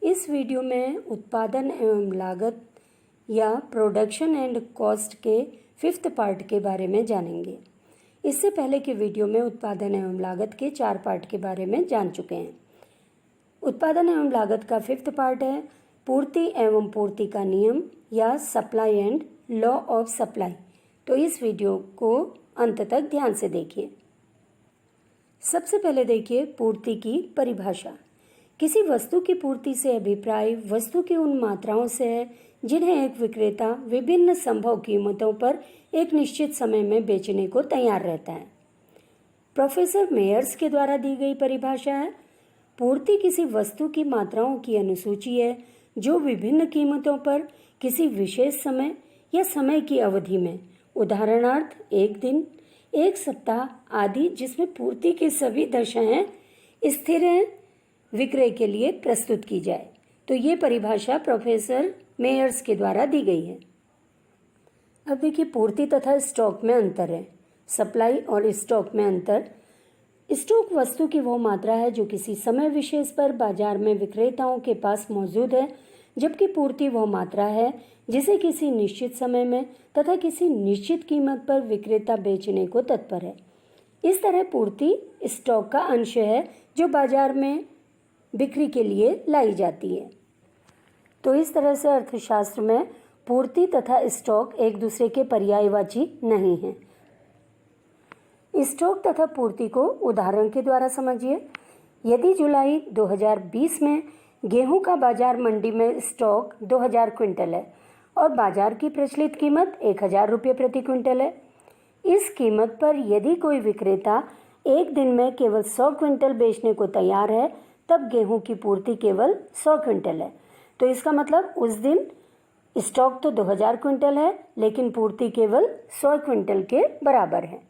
इस वीडियो में उत्पादन एवं लागत या प्रोडक्शन एंड कॉस्ट के 5th पार्ट के बारे में जानेंगे। इससे पहले के वीडियो में उत्पादन एवं लागत के 4 पार्ट के बारे में जान चुके हैं। उत्पादन एवं लागत का 5th पार्ट है पूर्ति एवं पूर्ति का नियम या supply and law of supply. तो इस वीडियो को अंत तक ध्यान से देखिए। सबसे पहले देखिए पूर्ति की परिभाषा। किसी वस्तु की पूर्ति से अभिप्राय वस्तु की उन मात्राओं से है जिन्हें एक विक्रेता विभिन्न संभव कीमतों पर एक निश्चित समय में बेचने को तैयार रहता है। प्रोफेसर मेयर्स के द्वारा दी गई परिभाषा है पूर्ति किसी वस्तु की मात्राओं की अनुसूची है जो विभिन्न कीमतों पर किसी विशेष समय या समय की अवधि में, उदाहरणार्थ एक दिन, एक सप्ताह आदि, जिसमें पूर्ति की सभी दशाएं स्थिर हैं, विक्रय के लिए प्रस्तुत की जाए। तो ये परिभाषा प्रोफेसर मेयर्स के द्वारा दी गई है। अब देखिए पूर्ति तथा स्टॉक में अंतर है। सप्लाई और स्टॉक में अंतर। स्टॉक वस्तु की वो मात्रा है जो किसी समय विशेष पर बाजार में विक्रेताओं के पास मौजूद है, जबकि पूर्ति वो मात्रा है जिसे किसी निश्चित समय में तथा किसी निश्चित कीमत पर विक्रेता बेचने को तत्पर है। इस तरह पूर्ति स्टॉक का अंश है जो बाजार में बिक्री के लिए लाई जाती है। तो इस तरह से अर्थशास्त्र में पूर्ति तथा स्टॉक एक दूसरे के पर्यायवाची नहीं हैं। स्टॉक तथा पूर्ति को उदाहरण के द्वारा समझिए। यदि जुलाई 2020 में गेहूं का बाजार मंडी में स्टॉक 2000 क्विंटल है और बाजार की प्रचलित कीमत 1000 रुपये प्रति क्विंटल है, इस कीमत पर यदि कोई विक्रेता एक दिन में केवल 100 क्विंटल बेचने को तैयार है, तब गेहूं की पूर्ति केवल 100 क्विंटल है। तो इसका मतलब उस दिन स्टॉक तो 2000 क्विंटल है, लेकिन पूर्ति केवल 100 क्विंटल के बराबर है।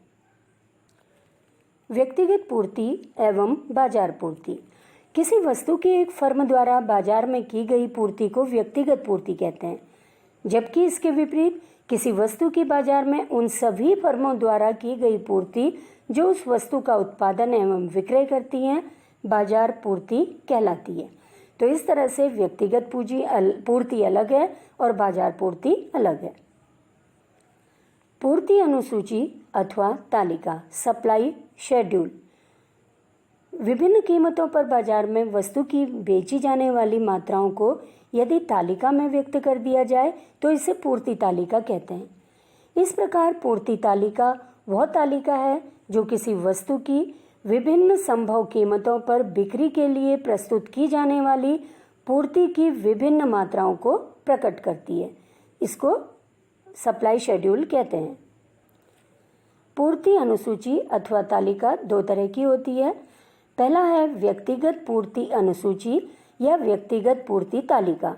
व्यक्तिगत पूर्ति एवं बाजार पूर्ति। किसी वस्तु की एक फर्म द्वारा बाजार में की गई पूर्ति को व्यक्तिगत पूर्ति कहते हैं, जबकि इसके विपरीत किसी वस्तु की बाजार में उन सभी फर्मों द्वारा की गई पूर्ति जो उस वस्तु का उत्पादन एवं विक्रय करती हैं, बाजार पूर्ति कहलाती है। तो इस तरह से व्यक्तिगत पूर्ति अलग है और बाजार पूर्ति अलग है। पूर्ति अनुसूची अथवा तालिका, सप्लाई शेड्यूल। विभिन्न कीमतों पर बाजार में वस्तु की बेची जाने वाली मात्राओं को यदि तालिका में व्यक्त कर दिया जाए तो इसे पूर्ति तालिका कहते हैं। इस प्रकार पूर्ति तालिका वह तालिका है जो किसी वस्तु की विभिन्न संभव कीमतों पर बिक्री के लिए प्रस्तुत की जाने वाली पूर्ति की विभिन्न मात्राओं को प्रकट करती है। इसको सप्लाई शेड्यूल कहते हैं। पूर्ति अनुसूची अथवा तालिका 2 तरह की होती है। पहला है व्यक्तिगत पूर्ति अनुसूची या व्यक्तिगत पूर्ति तालिका।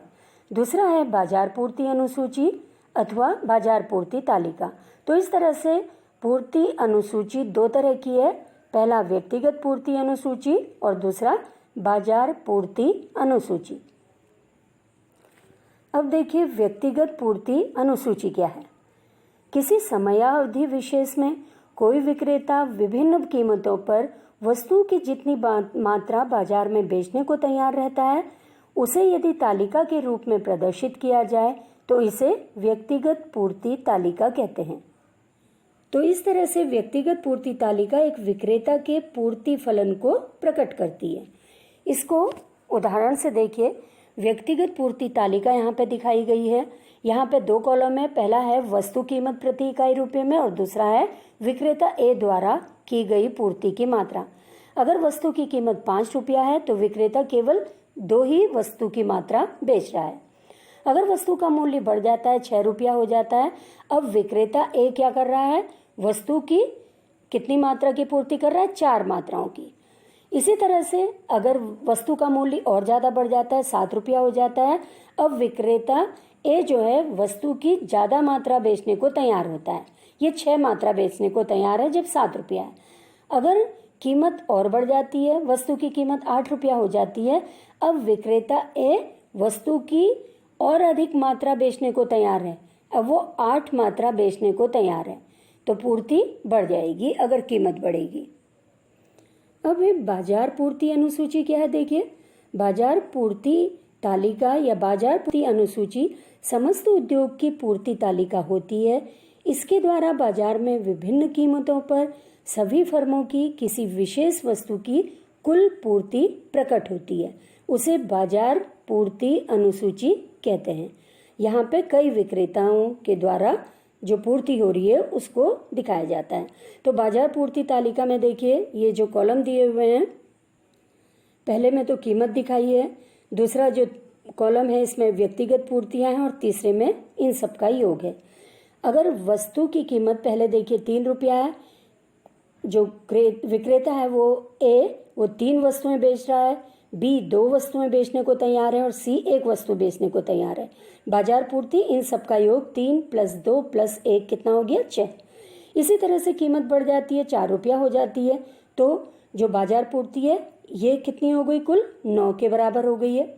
दूसरा है बाजार पूर्ति अनुसूची अथवा बाजार पूर्ति तालिका। तो इस तरह से पूर्ति अनुसूची 2 तरह की है। पहला व्यक्तिगत पूर्ति अनुसूची और दूसरा बाजार पूर्ति अनुसूची। अब देखिए व्यक्तिगत पूर्ति अनुसूची क्या है। किसी समयावधि विशेष में कोई विक्रेता विभिन्न कीमतों पर वस्तु की जितनी मात्रा बाजार में बेचने को तैयार रहता है, उसे यदि तालिका के रूप में प्रदर्शित किया जाए तो इसे व्यक्तिगत पूर्ति तालिका कहते हैं। तो इस तरह से व्यक्तिगत पूर्ति तालिका एक विक्रेता के पूर्ति फलन को प्रकट करती है। इसको उदाहरण से देखिए। व्यक्तिगत पूर्ति तालिका यहाँ पे दिखाई गई है। यहाँ पे 2 कॉलम है। पहला है वस्तु कीमत प्रति इकाई रुपये में और दूसरा है विक्रेता ए द्वारा की गई पूर्ति की मात्रा। अगर वस्तु की कीमत 5 रुपया है तो विक्रेता केवल 2 ही वस्तु की मात्रा बेच रहा है। अगर वस्तु का मूल्य बढ़ जाता है, 6 रुपया हो जाता है, अब विक्रेता ए क्या कर रहा है, वस्तु की कितनी मात्रा की पूर्ति कर रहा है, 4 मात्राओं की। इसी तरह से अगर वस्तु का मूल्य और ज़्यादा बढ़ जाता है, 7 रुपया हो जाता है, अब विक्रेता ए जो है वस्तु की ज़्यादा मात्रा बेचने को तैयार होता है। ये 6 मात्रा बेचने को तैयार है जब 7 रुपया है। अगर कीमत और बढ़ जाती है, वस्तु की कीमत 8 रुपया हो जाती है, अब विक्रेता ए वस्तु की और अधिक मात्रा बेचने को तैयार है। अब वो 8 मात्रा बेचने को तैयार है, तो पूर्ति बढ़ जाएगी अगर कीमत बढ़ेगी। अब बाजार पूर्ति अनुसूची क्या है देखिए। बाजार पूर्ति तालिका या बाजार पूर्ति अनुसूची समस्त उद्योग की पूर्ति तालिका होती है। इसके द्वारा बाजार में विभिन्न कीमतों पर सभी फर्मों की किसी विशेष वस्तु की कुल पूर्ति प्रकट होती है। उसे बाजार पूर्ति अनुसूची कहते हैं। यहाँ पे कई विक्रेताओं के द्वारा जो पूर्ति हो रही है उसको दिखाया जाता है। तो बाजार पूर्ति तालिका में देखिए, ये जो कॉलम दिए हुए हैं, पहले में तो कीमत दिखाई है, दूसरा जो कॉलम है इसमें व्यक्तिगत पूर्तियां हैं और तीसरे में इन सब का योग है। अगर वस्तु की कीमत पहले देखिए 3 रुपया है, जो विक्रेता है वो 3 वस्तुएं बेच रहा है, बी 2 वस्तुएं बेचने को तैयार है और सी 1 वस्तु बेचने को तैयार है। बाजार पूर्ति इन सब का योग 3 + 2 + 1 कितना हो गया? 6। इसी तरह से कीमत बढ़ जाती है, 4 रुपया हो जाती है, तो जो बाजार पूर्ति है ये कितनी हो गई? कुल 9 के बराबर हो गई है।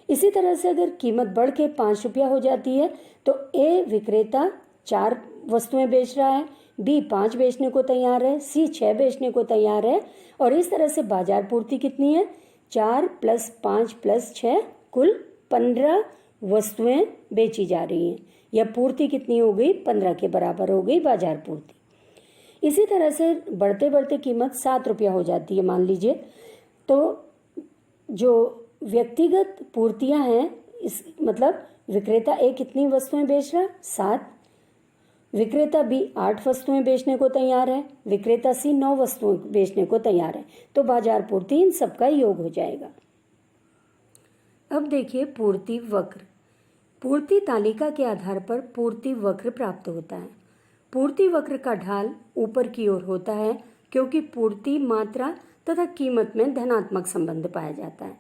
इसी तरह से अगर कीमत बढ़ के 5 रुपया हो जाती है तो ए विक्रेता 4 वस्तुएं बेच रहा है, बी 5 बेचने को तैयार है, सी 6 बेचने को तैयार है और इस तरह से बाजार पूर्ति कितनी है? 4 + 5 + 6 कुल 15 वस्तुएं बेची जा रही हैं। यह पूर्ति कितनी हो गई? 15 के बराबर हो गई बाजार पूर्ति। इसी तरह से बढ़ते बढ़ते कीमत 7 रुपया हो जाती है मान लीजिए, तो जो व्यक्तिगत पूर्तियां हैं इस मतलब विक्रेता ए कितनी वस्तुएं बेच रहा? 7। विक्रेता बी 8 वस्तुएं बेचने को तैयार है, विक्रेता सी 9 वस्तुएं बेचने को तैयार है, तो बाजार पूर्ति इन सबका योग हो जाएगा। अब देखिए पूर्ति वक्र। पूर्ति तालिका के आधार पर पूर्ति वक्र प्राप्त होता है। पूर्ति वक्र का ढाल ऊपर की ओर होता है क्योंकि पूर्ति मात्रा तथा कीमत में धनात्मक संबंध पाया जाता है।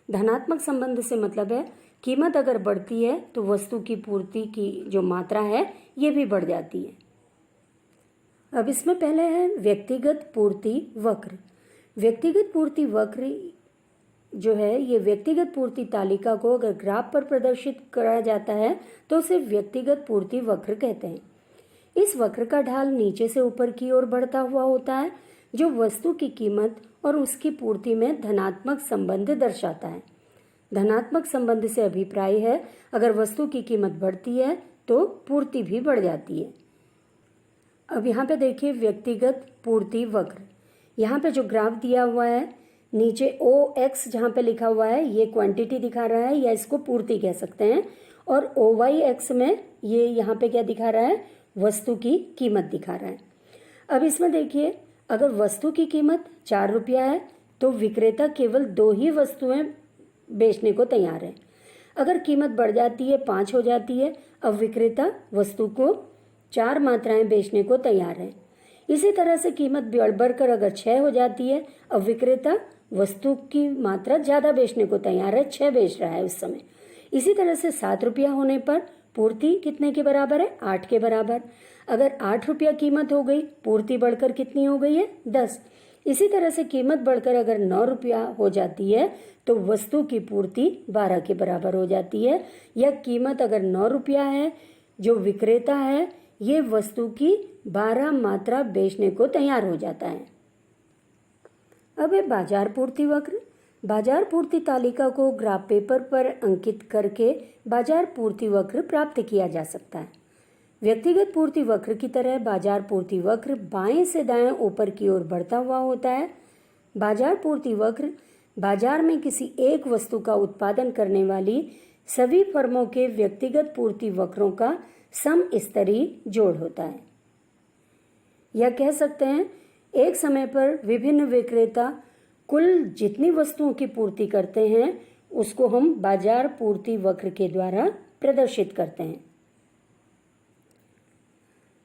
धनात्मक संबंध से मतलब है कीमत अगर बढ़ती है तो वस्तु की पूर्ति की जो मात्रा है ये भी बढ़ जाती है। अब इसमें पहले है व्यक्तिगत पूर्ति वक्र। व्यक्तिगत पूर्ति वक्र जो है ये व्यक्तिगत पूर्ति तालिका को अगर ग्राफ पर प्रदर्शित करा जाता है तो उसे व्यक्तिगत पूर्ति वक्र कहते हैं। इस वक्र का ढाल नीचे से ऊपर की ओर बढ़ता हुआ होता है जो वस्तु की कीमत और उसकी पूर्ति में धनात्मक संबंध दर्शाता है। धनात्मक संबंध से अभिप्राय है अगर वस्तु की कीमत बढ़ती है तो पूर्ति भी बढ़ जाती है। अब यहाँ पे देखिए व्यक्तिगत पूर्ति वक्र। यहाँ पे जो ग्राफ दिया हुआ है नीचे OX जहाँ पे लिखा हुआ है ये क्वांटिटी दिखा रहा है या इसको पूर्ति कह सकते हैं, और OYX में ये यहाँ पे क्या दिखा रहा है? वस्तु की कीमत दिखा रहा है। अब इसमें देखिए अगर वस्तु की कीमत 4 रुपया है तो विक्रेता केवल 2 ही वस्तुएं बेचने को तैयार है। अगर कीमत बढ़ जाती है 5 हो जाती है, अब विक्रेता वस्तु को 4 मात्राएं बेचने को तैयार है। इसी तरह से कीमत बढ़कर अगर 6 हो जाती है, अब विक्रेता वस्तु की मात्रा ज़्यादा बेचने को तैयार है, 6 बेच रहा है उस समय। इसी तरह से 7 रुपया होने पर पूर्ति कितने के बराबर है? 8 के बराबर। अगर 8 रुपया कीमत हो गई, पूर्ति बढ़कर कितनी हो गई है? 10। इसी तरह से कीमत बढ़कर अगर 9 रुपया हो जाती है तो वस्तु की पूर्ति 12 के बराबर हो जाती है। या कीमत अगर 9 रुपया है, जो विक्रेता है ये वस्तु की 12 मात्रा बेचने को तैयार हो जाता है। अब है बाजार पूर्ति वक्र। बाजार पूर्ति तालिका को ग्राफ पेपर पर अंकित करके बाजार पूर्ति वक्र प्राप्त किया जा सकता है। व्यक्तिगत पूर्ति वक्र की तरह बाजार पूर्ति वक्र बाएं से दाएं ऊपर की ओर बढ़ता हुआ होता है। बाजार पूर्ति वक्र बाजार में किसी एक वस्तु का उत्पादन करने वाली सभी फर्मों के व्यक्तिगत पूर्ति वक्रों का समस्तरीय जोड़ होता है। या कह सकते हैं एक समय पर विभिन्न विक्रेता कुल जितनी वस्तुओं की पूर्ति करते हैं उसको हम बाजार पूर्ति वक्र के द्वारा प्रदर्शित करते हैं।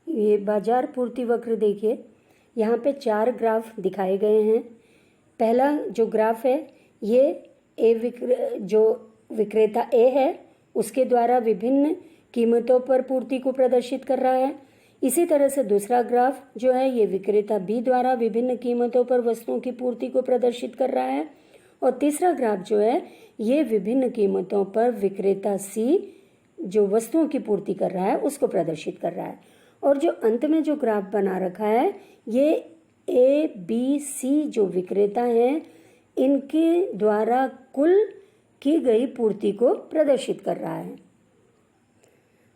ये बाजार पूर्ति वक्र देखिए, यहाँ पे 4 ग्राफ दिखाए गए हैं। पहला जो ग्राफ है ये जो विक्रेता ए है उसके द्वारा विभिन्न कीमतों पर पूर्ति को प्रदर्शित कर रहा है। इसी तरह से दूसरा ग्राफ जो है ये विक्रेता बी द्वारा विभिन्न कीमतों पर वस्तुओं की पूर्ति को प्रदर्शित कर रहा है। और तीसरा ग्राफ जो है ये विभिन्न कीमतों पर विक्रेता सी जो वस्तुओं की पूर्ति कर रहा है उसको प्रदर्शित कर रहा है। और जो अंत में जो ग्राफ बना रखा है ये ए बी सी जो विक्रेता हैं इनके द्वारा कुल की गई पूर्ति को प्रदर्शित कर रहा है।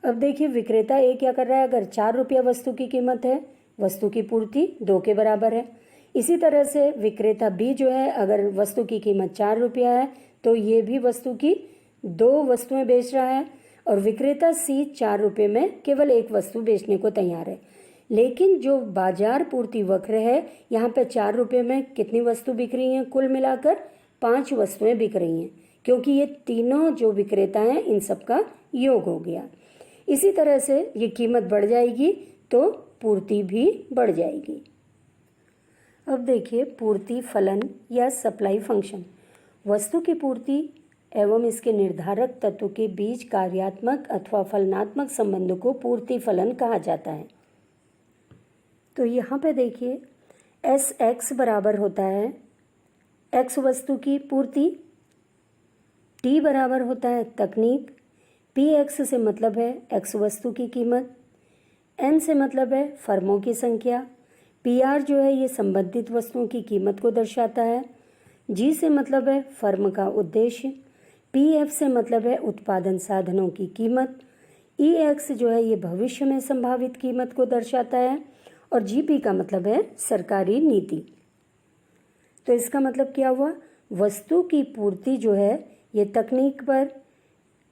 अब देखिए विक्रेता ए क्या कर रहा है, अगर 4 रुपया वस्तु की कीमत है, वस्तु की पूर्ति 2 के बराबर है। इसी तरह से विक्रेता बी जो है, अगर वस्तु की कीमत 4 रुपया है तो ये भी वस्तु की 2 वस्तुएं बेच रहा है, और विक्रेता सी 4 रुपये में केवल एक वस्तु बेचने को तैयार है। लेकिन जो बाजार पूर्ति वक्र है, यहाँ पे 4 रुपये में कितनी वस्तु बिक रही हैं, कुल मिलाकर 5 वस्तुएं बिक रही हैं, क्योंकि ये तीनों जो विक्रेता हैं इन सब का योग हो गया। इसी तरह से ये कीमत बढ़ जाएगी तो पूर्ति भी बढ़ जाएगी। अब देखिए पूर्ति फलन या सप्लाई फंक्शन। वस्तु की पूर्ति एवं इसके निर्धारक तत्व के बीच कार्यात्मक अथवा फलनात्मक संबंध को पूर्ति फलन कहा जाता है। तो यहाँ पे देखिए एस एक्स बराबर होता है एक्स वस्तु की पूर्ति, टी बराबर होता है तकनीक, पी एक्स से मतलब है एक्स वस्तु की कीमत, एन से मतलब है फर्मों की संख्या, पी आर जो है ये संबंधित वस्तुओं की कीमत को दर्शाता है, जी से मतलब है फर्म का उद्देश्य, पी एफ से मतलब है उत्पादन साधनों की कीमत, ई एक्स जो है ये भविष्य में संभावित कीमत को दर्शाता है, और जी पी का मतलब है सरकारी नीति। तो इसका मतलब क्या हुआ, वस्तु की पूर्ति जो है ये तकनीक पर,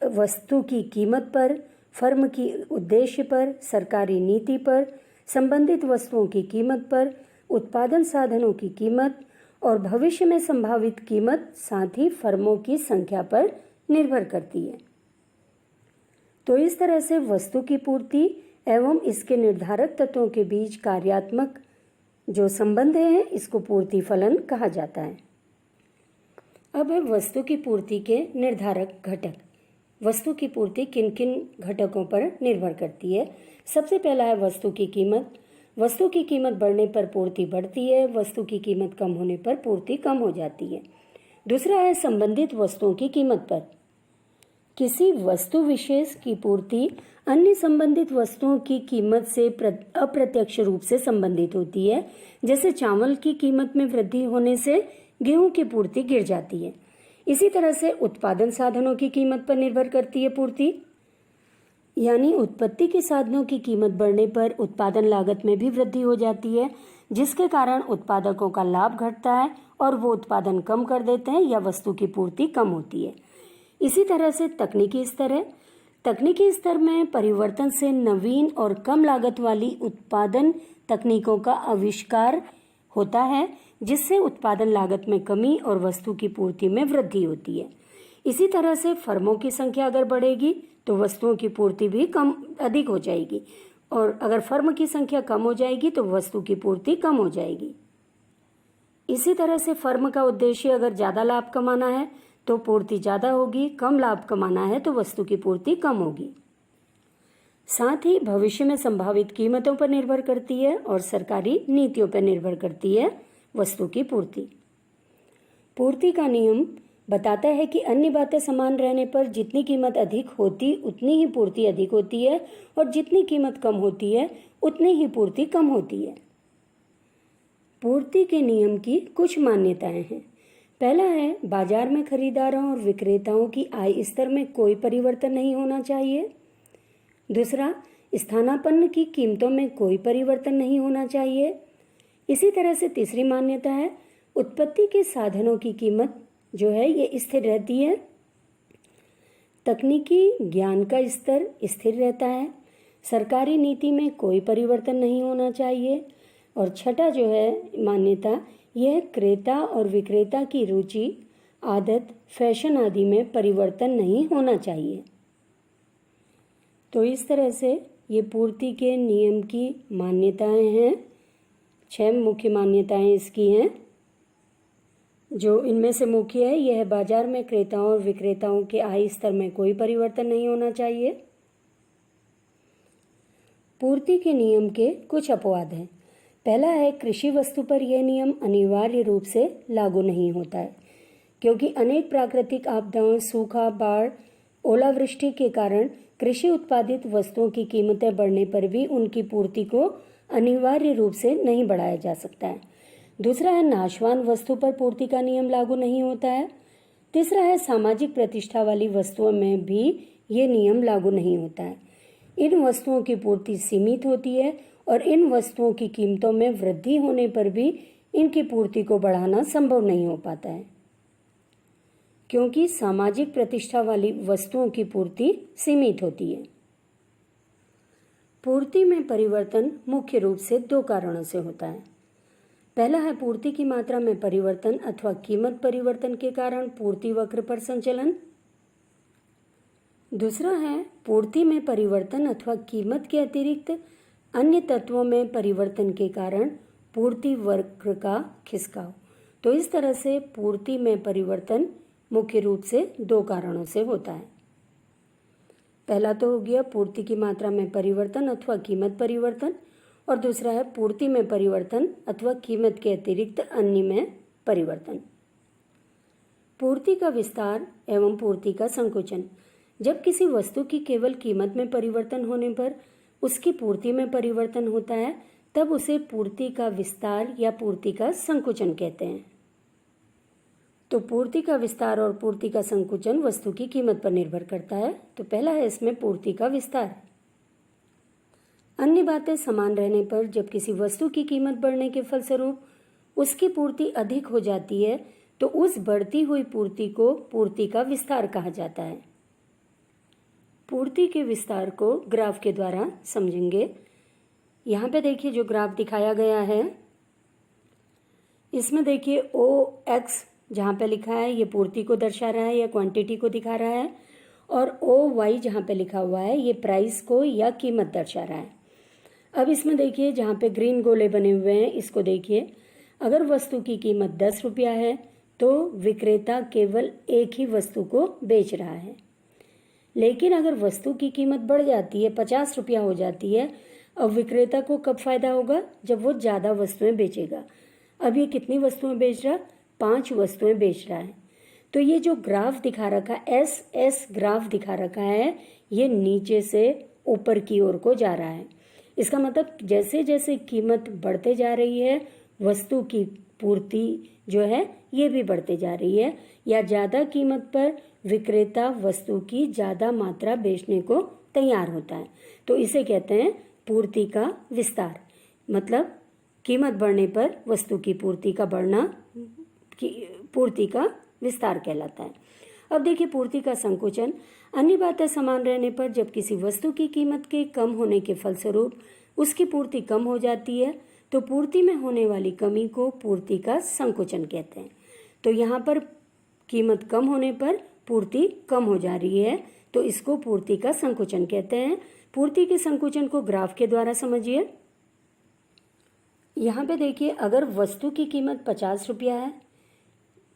वस्तु की कीमत पर, फर्म की उद्देश्य पर, सरकारी नीति पर, संबंधित वस्तुओं की कीमत पर, उत्पादन साधनों की कीमत और भविष्य में संभावित कीमत, साथ ही फर्मों की संख्या पर निर्भर करती है। तो इस तरह से वस्तु की पूर्ति एवं इसके निर्धारक तत्वों के बीच कार्यात्मक जो संबंध है इसको पूर्ति फलन कहा जाता है। अब है वस्तु की पूर्ति के निर्धारक घटक। वस्तु की पूर्ति किन किन घटकों पर निर्भर करती है। सबसे पहला है वस्तु की कीमत। वस्तु की कीमत बढ़ने पर पूर्ति बढ़ती है, वस्तु की कीमत कम होने पर पूर्ति कम हो जाती है। दूसरा है संबंधित वस्तुओं की कीमत पर। किसी वस्तु विशेष की पूर्ति अन्य संबंधित वस्तुओं की कीमत से अप्रत्यक्ष रूप से संबंधित होती है। जैसे चावल की कीमत में वृद्धि होने से गेहूं की पूर्ति गिर जाती है। इसी तरह से उत्पादन साधनों की कीमत पर निर्भर करती है पूर्ति, यानी उत्पत्ति के साधनों की कीमत बढ़ने पर उत्पादन लागत में भी वृद्धि हो जाती है, जिसके कारण उत्पादकों का लाभ घटता है और वो उत्पादन कम कर देते हैं या वस्तु की पूर्ति कम होती है। इसी तरह से तकनीकी स्तर है। तकनीकी स्तर में परिवर्तन से नवीन और कम लागत वाली उत्पादन तकनीकों का आविष्कार होता है, जिससे उत्पादन लागत में कमी और वस्तु की पूर्ति में वृद्धि होती है। इसी तरह से फर्मों की संख्या अगर बढ़ेगी तो वस्तुओं की पूर्ति भी अधिक हो जाएगी, और अगर फर्म की संख्या कम हो जाएगी तो वस्तु की पूर्ति कम हो जाएगी। इसी तरह से फर्म का उद्देश्य अगर ज़्यादा लाभ कमाना है तो पूर्ति ज़्यादा होगी, कम लाभ कमाना है तो वस्तु की पूर्ति कम होगी। साथ ही भविष्य में संभावित कीमतों पर निर्भर करती है और सरकारी नीतियों पर निर्भर करती है वस्तु की पूर्ति। पूर्ति का नियम बताता है कि अन्य बातें समान रहने पर जितनी कीमत अधिक होती उतनी ही पूर्ति अधिक होती है, और जितनी कीमत कम होती है उतनी ही पूर्ति कम होती है। पूर्ति के नियम की कुछ मान्यताएं हैं। पहला है बाजार में खरीदारों और विक्रेताओं की आय स्तर में कोई परिवर्तन नहीं होना चाहिए। दूसरा, स्थानापन्न की कीमतों में कोई परिवर्तन नहीं होना चाहिए। इसी तरह से तीसरी मान्यता है उत्पत्ति के साधनों की कीमत जो है ये स्थिर रहती है। तकनीकी ज्ञान का स्तर स्थिर रहता है। सरकारी नीति में कोई परिवर्तन नहीं होना चाहिए। और छठा जो है मान्यता, यह क्रेता और विक्रेता की रुचि, आदत, फैशन आदि में परिवर्तन नहीं होना चाहिए। तो इस तरह से ये पूर्ति के नियम की मान्यताएं हैं। 6 मुख्य मान्यताएं इसकी हैं। जो इनमें से मुख्य है यह है बाजार में क्रेताओं और विक्रेताओं के आय स्तर में कोई परिवर्तन नहीं होना चाहिए। पूर्ति के नियम के कुछ अपवाद हैं। पहला है कृषि वस्तु पर यह नियम अनिवार्य रूप से लागू नहीं होता है, क्योंकि अनेक प्राकृतिक आपदाओं, सूखा, बाढ़, ओलावृष्टि के कारण कृषि उत्पादित वस्तुओं की कीमतें बढ़ने पर भी उनकी पूर्ति को अनिवार्य रूप से नहीं बढ़ाया जा सकता है। दूसरा है नाशवान वस्तु पर पूर्ति का नियम लागू नहीं होता है। तीसरा है सामाजिक प्रतिष्ठा वाली वस्तुओं में भी ये नियम लागू नहीं होता है। इन वस्तुओं की पूर्ति सीमित होती है और इन वस्तुओं की कीमतों में वृद्धि होने पर भी इनकी पूर्ति को बढ़ाना संभव नहीं हो पाता है, क्योंकि सामाजिक प्रतिष्ठा वाली वस्तुओं की पूर्ति सीमित होती है। पूर्ति में परिवर्तन मुख्य रूप से दो कारणों से होता है। पहला है पूर्ति की मात्रा में परिवर्तन अथवा कीमत परिवर्तन के कारण पूर्ति वक्र पर संचलन। दूसरा है पूर्ति में परिवर्तन अथवा कीमत के अतिरिक्त अन्य तत्वों में परिवर्तन के कारण पूर्ति वक्र का खिसकाव। तो इस तरह से पूर्ति में परिवर्तन मुख्य रूप से दो कारणों से होता है। पहला तो हो गया पूर्ति की मात्रा में परिवर्तन अथवा कीमत परिवर्तन, और दूसरा है पूर्ति में परिवर्तन अथवा कीमत के अतिरिक्त अन्य में परिवर्तन। पूर्ति का विस्तार एवं पूर्ति का संकुचन। जब किसी वस्तु की केवल कीमत में परिवर्तन होने पर उसकी पूर्ति में परिवर्तन होता है, तब उसे पूर्ति का विस्तार या पूर्ति का संकुचन कहते हैं। तो पूर्ति का विस्तार और पूर्ति का संकुचन वस्तु की कीमत पर निर्भर करता है। तो पहला है इसमें पूर्ति का विस्तार। अन्य बातें समान रहने पर जब किसी वस्तु की कीमत बढ़ने के फलस्वरूप उसकी पूर्ति अधिक हो जाती है, तो उस बढ़ती हुई पूर्ति को पूर्ति का विस्तार कहा जाता है। पूर्ति के विस्तार को ग्राफ के द्वारा समझेंगे। यहाँ पे देखिए जो ग्राफ दिखाया गया है, इसमें देखिए OX जहाँ पे लिखा है ये पूर्ति को दर्शा रहा है या क्वांटिटी को दिखा रहा है, और OY जहाँ पे लिखा हुआ है ये प्राइस को या कीमत दर्शा रहा है। अब इसमें देखिए जहाँ पे ग्रीन गोले बने हुए हैं, इसको देखिए, अगर वस्तु की कीमत 10 रुपया है तो विक्रेता केवल एक ही वस्तु को बेच रहा है। लेकिन अगर वस्तु की कीमत बढ़ जाती है, 50 रुपया हो जाती है, अब विक्रेता को कब फायदा होगा? जब वो ज़्यादा वस्तुएं बेचेगा। अब ये कितनी वस्तुएं बेच रहा? 5 वस्तुएं बेच रहा है। तो ये जो ग्राफ दिखा रखा है, SS ग्राफ दिखा रखा है, ये नीचे से ऊपर की ओर को जा रहा है। इसका मतलब जैसे जैसे कीमत बढ़ते जा रही है, वस्तु की पूर्ति जो है ये भी बढ़ते जा रही है, या ज़्यादा कीमत पर विक्रेता वस्तु की ज़्यादा मात्रा बेचने को तैयार होता है। तो इसे कहते हैं पूर्ति का विस्तार। मतलब कीमत बढ़ने पर वस्तु की पूर्ति का बढ़ना पूर्ति का विस्तार कहलाता है। अब देखिए पूर्ति का संकुचन। अन्य बातें समान रहने पर जब किसी वस्तु की कीमत के कम होने के फलस्वरूप उसकी पूर्ति कम हो जाती है, तो पूर्ति में होने वाली कमी को पूर्ति का संकुचन कहते हैं। तो यहाँ पर कीमत कम होने पर पूर्ति कम हो जा रही है, तो इसको पूर्ति का संकुचन कहते हैं। पूर्ति के संकुचन को ग्राफ के द्वारा समझिए। यहाँ पे देखिए अगर वस्तु की कीमत 50 रुपया है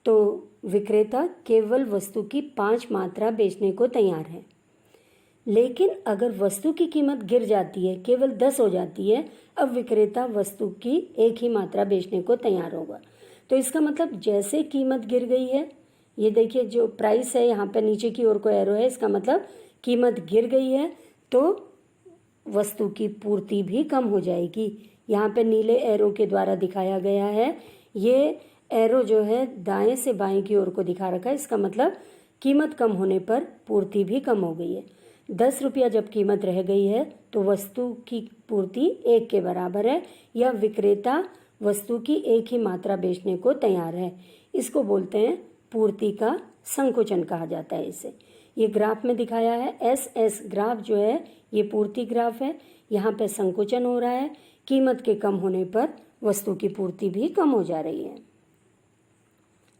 तो विक्रेता केवल वस्तु की 5 मात्रा बेचने को तैयार है। लेकिन अगर वस्तु की कीमत गिर जाती है, केवल 10 हो जाती है, अब विक्रेता वस्तु की एक ही मात्रा बेचने को तैयार होगा। तो इसका मतलब जैसे कीमत गिर गई है, ये देखिए जो प्राइस है यहाँ पे नीचे की ओर को एरो है, इसका मतलब कीमत गिर गई है तो वस्तु की पूर्ति भी कम हो जाएगी। यहाँ पे नीले एरो के द्वारा दिखाया गया है, ये एरो जो है दाएं से बाएं की ओर को दिखा रखा है। इसका मतलब कीमत कम होने पर पूर्ति भी कम हो गई है। 10 रुपया जब कीमत रह गई है तो वस्तु की पूर्ति 1 के बराबर है, या विक्रेता वस्तु की एक ही मात्रा बेचने को तैयार है। इसको बोलते हैं पूर्ति का संकुचन कहा जाता है इसे। ये ग्राफ में दिखाया है, SS ग्राफ जो है ये पूर्ति ग्राफ है। यहाँ पे संकुचन हो रहा है, कीमत के कम होने पर वस्तु की पूर्ति भी कम हो जा रही है।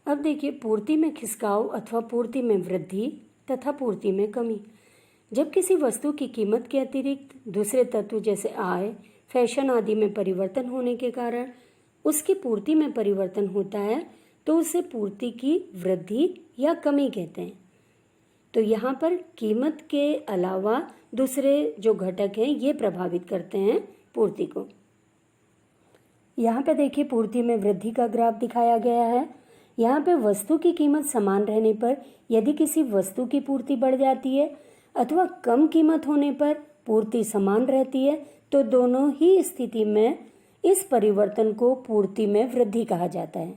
अब देखिए पूर्ति में खिसकाव अथवा पूर्ति में वृद्धि तथा पूर्ति में कमी। जब किसी वस्तु की कीमत के अतिरिक्त दूसरे तत्व जैसे आय, फैशन आदि में परिवर्तन होने के कारण उसकी पूर्ति में परिवर्तन होता है, तो उसे पूर्ति की वृद्धि या कमी कहते हैं। तो यहाँ पर कीमत के अलावा दूसरे जो घटक हैं ये प्रभावित करते हैं पूर्ति को। यहाँ पे देखिए पूर्ति में वृद्धि का ग्राफ दिखाया गया है। यहाँ पे वस्तु की कीमत समान रहने पर यदि किसी वस्तु की पूर्ति बढ़ जाती है अथवा कम कीमत होने पर पूर्ति समान रहती है, तो दोनों ही स्थिति में इस परिवर्तन को पूर्ति में वृद्धि कहा जाता है।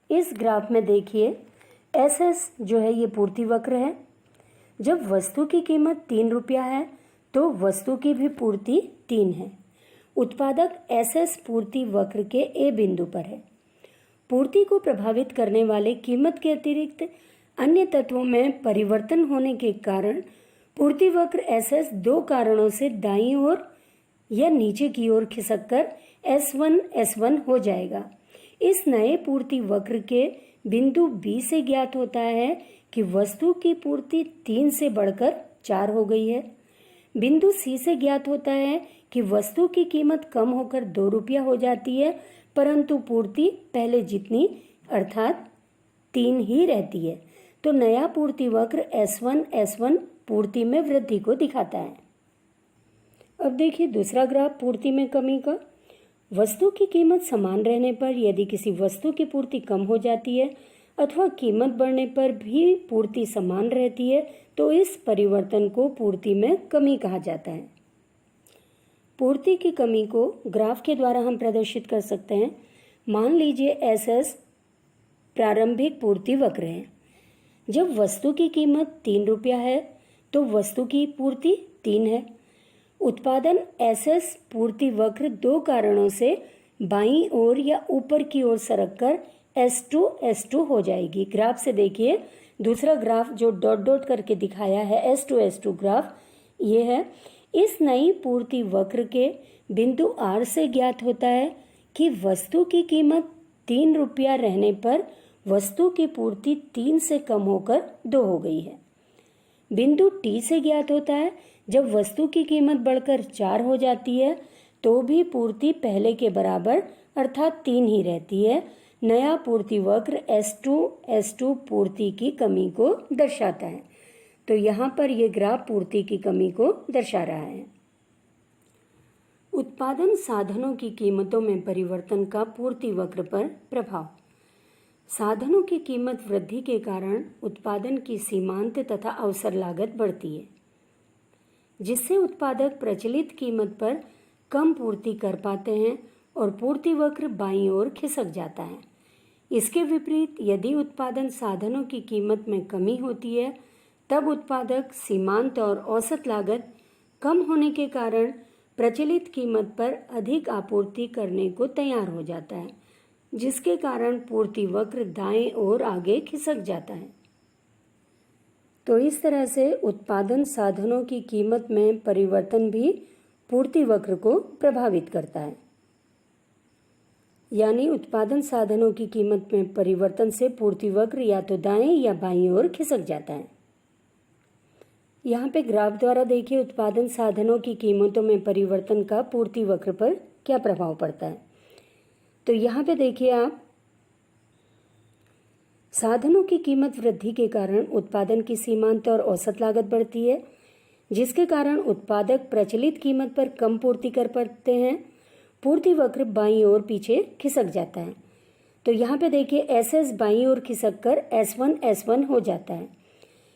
इस ग्राफ में देखिए एसएस जो है ये पूर्ति वक्र है। जब वस्तु की कीमत 3 रुपया है तो वस्तु की भी पूर्ति 3 है। उत्पादक एसएस पूर्ति वक्र के ए बिंदु पर है। पूर्ति को प्रभावित करने वाले कीमत के अतिरिक्त अन्य तत्वों में परिवर्तन होने के कारण पूर्ति वक्र एसएस दो कारणों से दाईं ओर या नीचे की ओर खिसककर S1 हो जाएगा। इस नए पूर्ति वक्र के बिंदु बी से ज्ञात होता है कि वस्तु की पूर्ति 3 से बढ़कर 4 हो गई है। बिंदु सी से ज्ञात होता है कि वस्तु की कीमत कम होकर 2 रुपया हो जाती है, परंतु पूर्ति पहले जितनी अर्थात 3 ही रहती है। तो नया पूर्ति वक्र S1 पूर्ति में वृद्धि को दिखाता है। अब देखिए दूसरा ग्राफ पूर्ति में कमी का। वस्तु की कीमत समान रहने पर यदि किसी वस्तु की पूर्ति कम हो जाती है अथवा कीमत बढ़ने पर भी पूर्ति समान रहती है तो इस परिवर्तन को पूर्ति में कमी कहा जाता है। पूर्ति की कमी को ग्राफ के द्वारा हम प्रदर्शित कर सकते हैं। मान लीजिए एसएस प्रारंभिक पूर्ति वक्र है। जब वस्तु की कीमत 3 रुपया है तो वस्तु की पूर्ति 3 है। उत्पादन एसएस पूर्ति वक्र दो कारणों से बाईं ओर या ऊपर की ओर सरककर S2 हो जाएगी। ग्राफ से देखिए दूसरा ग्राफ जो डॉट डॉट करके दिखाया है S2 ग्राफ ये है। इस नई पूर्ति वक्र के बिंदु R से ज्ञात होता है कि वस्तु की कीमत 3 रुपया रहने पर वस्तु की पूर्ति 3 से कम होकर 2 हो गई है। बिंदु T से ज्ञात होता है जब वस्तु की कीमत बढ़कर 4 हो जाती है तो भी पूर्ति पहले के बराबर अर्थात 3 ही रहती है। नया पूर्ति वक्र S2 पूर्ति की कमी को दर्शाता है। तो यहाँ पर यह ग्राफ पूर्ति की कमी को दर्शा रहा है। उत्पादन साधनों की कीमतों में परिवर्तन का पूर्ति वक्र पर प्रभाव। साधनों की कीमत वृद्धि के कारण उत्पादन की सीमांत तथा अवसर लागत बढ़ती है, जिससे उत्पादक प्रचलित कीमत पर कम पूर्ति कर पाते हैं और पूर्ति वक्र बाईं ओर खिसक जाता है। इसके विपरीत यदि उत्पादन साधनों की कीमत में कमी होती है तब उत्पादक सीमांत और औसत लागत कम होने के कारण प्रचलित कीमत पर अधिक आपूर्ति करने को तैयार हो जाता है, जिसके कारण पूर्ति वक्र दाएं ओर आगे खिसक जाता है। तो इस तरह से उत्पादन साधनों की कीमत में परिवर्तन भी पूर्ति वक्र को प्रभावित करता है। यानी उत्पादन साधनों की कीमत में परिवर्तन से पूर्ति वक्र या तो दाएं या बाईं ओर खिसक जाता है। यहाँ पे ग्राफ द्वारा देखिए उत्पादन साधनों की कीमतों में परिवर्तन का पूर्ति वक्र पर क्या प्रभाव पड़ता है। तो यहाँ पे देखिए आप साधनों की कीमत वृद्धि के कारण उत्पादन की सीमांत और औसत लागत बढ़ती है, जिसके कारण उत्पादक प्रचलित कीमत पर कम पूर्ति कर पाते हैं। पूर्ति वक्र बाईं ओर पीछे खिसक जाता है। तो यहाँ पे देखिए एसएस बाईं ओर खिसक कर S1 हो जाता है।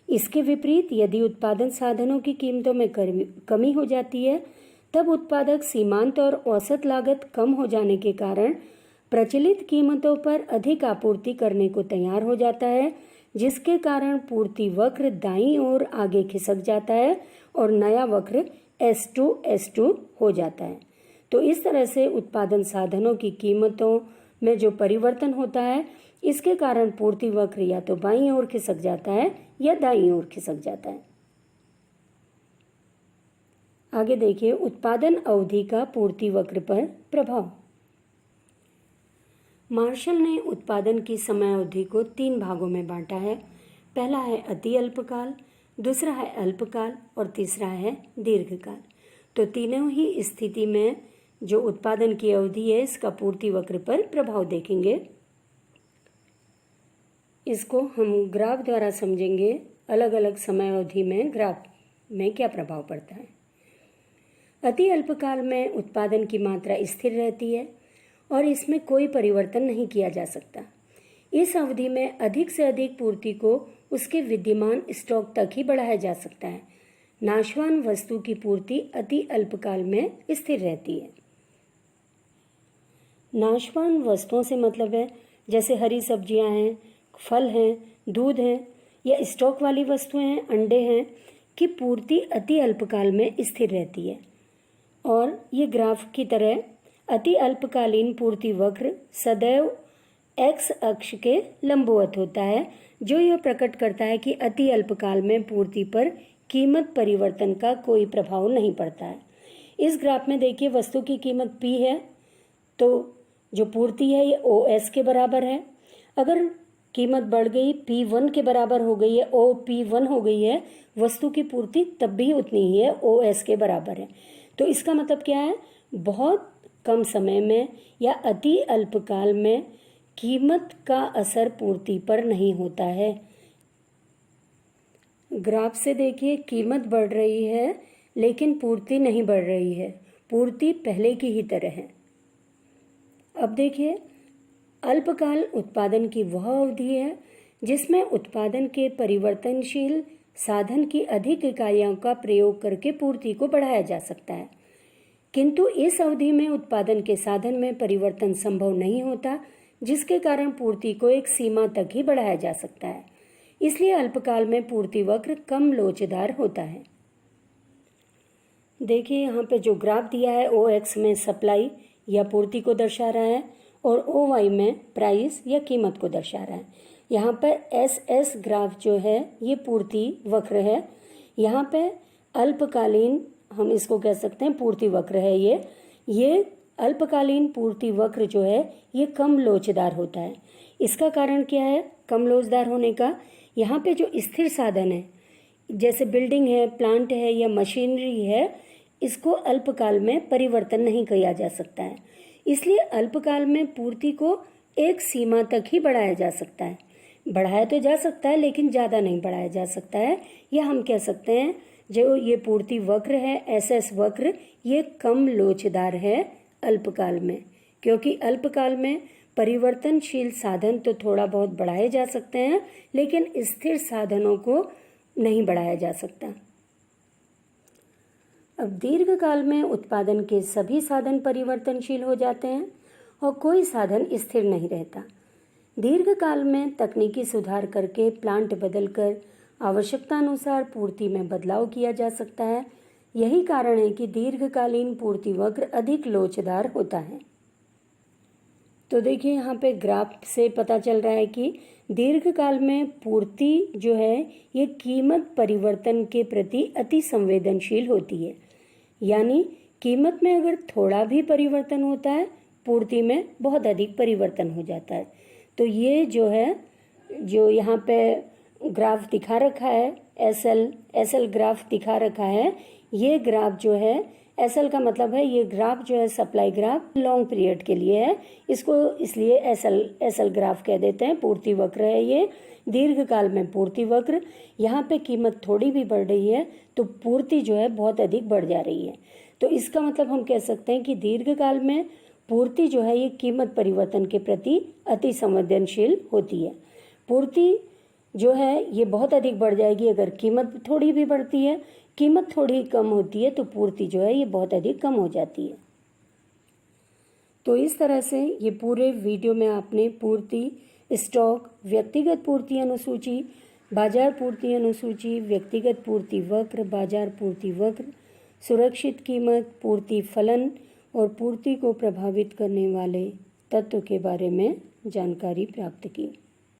इसके विपरीत यदि उत्पादन साधनों की कीमतों में कमी हो जाती है तब उत्पादक सीमांत और औसत लागत कम हो जाने के कारण प्रचलित कीमतों पर अधिक आपूर्ति करने को तैयार हो जाता है, जिसके कारण पूर्ति वक्र दाईं ओर आगे खिसक जाता है और नया वक्र S2 हो जाता है। तो इस तरह से उत्पादन साधनों की कीमतों में जो परिवर्तन होता है इसके कारण पूर्ति वक्र या तो बाईं ओर खिसक जाता है या दाईं ओर खिसक जाता है। आगे देखिए उत्पादन अवधि का पूर्ति वक्र पर प्रभाव। मार्शल ने उत्पादन की समय अवधि को 3 भागों में बांटा है। पहला है अति अल्पकाल, दूसरा है अल्पकाल और तीसरा है दीर्घकाल। तो तीनों ही स्थिति में जो उत्पादन की अवधि है इसका पूर्ति वक्र पर प्रभाव देखेंगे। इसको हम ग्राफ द्वारा समझेंगे, अलग अलग समय अवधि में ग्राफ में क्या प्रभाव पड़ता है। अति अल्पकाल में उत्पादन की मात्रा स्थिर रहती है और इसमें कोई परिवर्तन नहीं किया जा सकता। इस अवधि में अधिक से अधिक पूर्ति को उसके विद्यमान स्टॉक तक ही बढ़ाया जा सकता है। नाशवान वस्तु की पूर्ति अति अल्पकाल में स्थिर रहती है। नाशवान वस्तुओं से मतलब है जैसे हरी सब्जियां हैं, फल हैं, दूध हैं या स्टॉक वाली वस्तुएं हैं, अंडे हैं, की पूर्ति अति अल्पकाल में स्थिर रहती है। और ये ग्राफ की तरह अति अल्पकालीन पूर्ति वक्र सदैव एक्स अक्ष के लंबवत होता है, जो यह प्रकट करता है कि अति अल्पकाल में पूर्ति पर कीमत परिवर्तन का कोई प्रभाव नहीं पड़ता है। इस ग्राफ में देखिए वस्तु की कीमत P है, तो जो पूर्ति है ये OS के बराबर है। अगर कीमत बढ़ गई, P1 के बराबर हो गई है, OP1 हो गई है, वस्तु की पूर्ति तब भी उतनी ही है, OS के बराबर है। तो इसका मतलब क्या है, बहुत कम समय में या अति अल्पकाल में कीमत का असर पूर्ति पर नहीं होता है। ग्राफ से देखिए कीमत बढ़ रही है लेकिन पूर्ति नहीं बढ़ रही है, पूर्ति पहले की ही तरह है। अब देखिए अल्पकाल उत्पादन की वह अवधि है जिसमें उत्पादन के परिवर्तनशील साधन की अधिक इकाइयों का प्रयोग करके पूर्ति को बढ़ाया जा सकता है, किंतु इस अवधि में उत्पादन के साधन में परिवर्तन संभव नहीं होता, जिसके कारण पूर्ति को एक सीमा तक ही बढ़ाया जा सकता है। इसलिए अल्पकाल में पूर्ति वक्र कम लोचदार होता है। देखिए यहाँ पे जो ग्राफ दिया है OX में सप्लाई या पूर्ति को दर्शा रहा है और OY में प्राइस या कीमत को दर्शा रहा है। यहाँ पर SS ग्राफ जो है ये पूर्ति वक्र है। यहाँ पे अल्पकालीन हम इसको कह सकते हैं पूर्ति वक्र है। ये अल्पकालीन पूर्ति वक्र जो है ये कम लोचदार होता है। इसका कारण क्या है कम लोचदार होने का? यहाँ पे जो स्थिर साधन है जैसे बिल्डिंग है, प्लांट है या मशीनरी है, इसको अल्पकाल में परिवर्तन नहीं किया जा सकता है। इसलिए अल्पकाल में पूर्ति को एक सीमा तक ही बढ़ाया जा सकता है। बढ़ाया तो जा सकता है लेकिन ज़्यादा नहीं बढ़ाया जा सकता है। या हम कह सकते हैं जो ये पूर्ति वक्र है SS वक्र, ये कम लोचदार है अल्पकाल में, क्योंकि अल्पकाल में परिवर्तनशील साधन तो थोड़ा बहुत बढ़ाए जा सकते हैं लेकिन स्थिर साधनों को नहीं बढ़ाया जा सकता। अब दीर्घकाल में उत्पादन के सभी साधन परिवर्तनशील हो जाते हैं और कोई साधन स्थिर नहीं रहता। दीर्घकाल में तकनीकी सुधार करके प्लांट बदलकर आवश्यकता अनुसार पूर्ति में बदलाव किया जा सकता है। यही कारण है कि दीर्घकालीन पूर्ति वक्र अधिक लोचदार होता है। तो देखिए यहाँ पे ग्राफ से पता चल रहा है कि दीर्घकाल में पूर्ति जो है ये कीमत परिवर्तन के प्रति अति संवेदनशील होती है। यानी कीमत में अगर थोड़ा भी परिवर्तन होता है, पूर्ति में बहुत अधिक परिवर्तन हो जाता है। तो ये जो है, जो यहाँ पे ग्राफ दिखा रखा है, एसएल ग्राफ दिखा रखा है, ये ग्राफ जो है एसएल का मतलब है ये ग्राफ जो है सप्लाई ग्राफ लॉन्ग पीरियड के लिए है, इसको इसलिए एसएल ग्राफ कह देते हैं। पूर्ति वक्र है ये दीर्घकाल में पूर्ति वक्र। यहाँ पे कीमत थोड़ी भी बढ़ रही है तो पूर्ति जो है बहुत अधिक बढ़ जा रही है। तो इसका मतलब हम कह सकते हैं कि दीर्घकाल में पूर्ति जो है ये कीमत परिवर्तन के प्रति अति संवेदनशील होती है। पूर्ति जो है ये बहुत अधिक बढ़ जाएगी अगर कीमत थोड़ी भी बढ़ती है, कीमत थोड़ी कम होती है तो पूर्ति जो है ये बहुत अधिक कम हो जाती है। तो इस तरह से ये पूरे वीडियो में आपने पूर्ति, स्टॉक, व्यक्तिगत पूर्ति अनुसूची, बाजार पूर्ति अनुसूची, व्यक्तिगत पूर्ति वक्र, बाजार पूर्ति वक्र, सुरक्षित कीमत, पूर्ति फलन और पूर्ति को प्रभावित करने वाले तत्व के बारे में जानकारी प्राप्त की।